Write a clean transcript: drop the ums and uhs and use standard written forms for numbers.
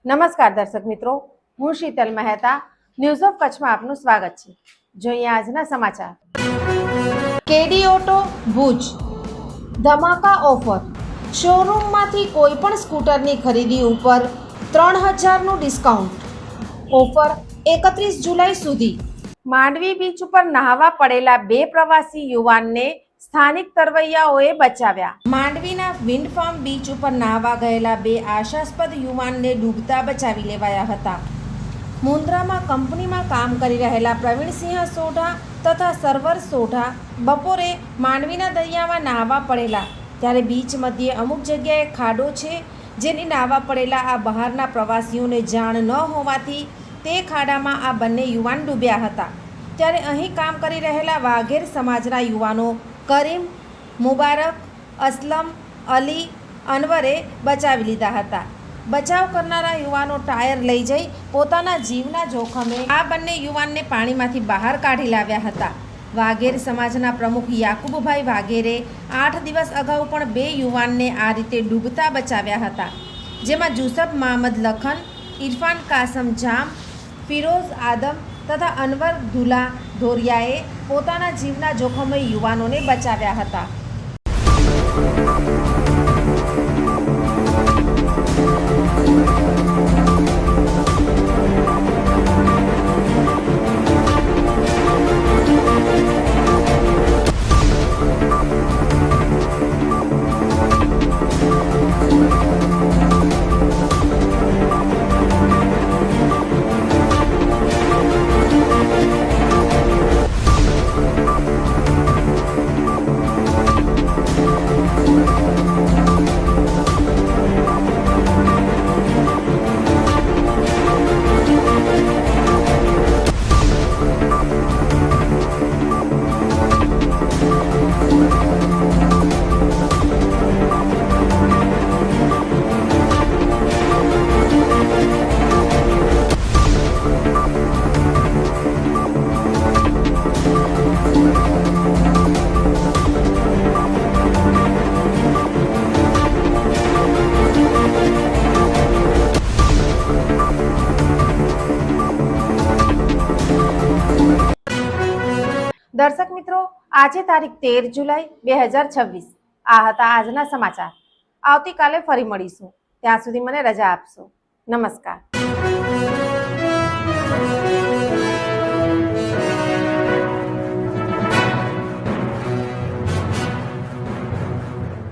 નમસ્કાર દર્શક મિત્રો, હું શીતલ મહેતા ન્યૂઝ ઓફ કચ્છમાં આપનું સ્વાગત છે। જોઈએ આજના સમાચાર। કેડી ઓટો ભુજ ધમાકા ઓફર। શોરૂમમાંથી કોઈ પણ સ્કૂટરની ખરીદી ઉપર 3000નું ડિસ્કાઉન્ટ। ઓફર 31 જુલાઈ સુધી। માંડવી બીચ ઉપર નહાવા પડેલા બે પ્રવાસી યુવાનને સ્થાનિક તરવૈયાઓએ બચાવ્યા। માંડવીના વિન્ડ ફાર્મ બીચ ઉપર નહાવા ગયેલા બે આશાસ્પદ યુવાનને ડૂબતા બચાવી લેવાયા હતા। મુન્દ્રામાં કંપનીમાં કામ કરી રહેલા પ્રવીણસિંહ સોઢા તથા સરવર સોઢા બપોરે માંડવીના દરિયામાં નહાવા પડેલા, ત્યારે બીચ મધ્યે અમુક જગ્યાએ ખાડો છે, જેની નહાવા પડેલા આ બહારના પ્રવાસીઓને જાણ ન હોવાથી તે ખાડામાં આ બંને યુવાન ડૂબ્યા હતા। ત્યારે અહીં કામ કરી રહેલા વાઘેર સમાજના યુવાનો કરીમ, મુબારક, અસલમ, અલી, અનવરે બચાવી લીધા હતા। બચાવ કરનારા યુવાનો ટાયર લઈ જઈ પોતાના જીવના જોખમે આ બંને યુવાનને પાણીમાંથી બહાર કાઢી લાવ્યા હતા। વાઘેર સમાજના પ્રમુખ યાકુબભાઈ વાઘેરે 8 દિવસ અગાઉ પણ બે યુવાનને આ રીતે ડૂબતા બચાવ્યા હતા, જેમાં જુસબ મહમદ લખન, ઇરફાન કાસમ જામ, ફિરોઝ આદમ તથા અનવર ધુલા ધોરિયાએ પોતાના જીવના જોખમે યુવાનોને બચાવ્યા હતા। દર્શક મિત્રો, આજે તારીખ 13 જુલાઈ 2026 આ હતા આજના સમાચાર। આવતીકાલે ફરી મળીશું, ત્યાં સુધી મને રજા આપશો। નમસ્કાર।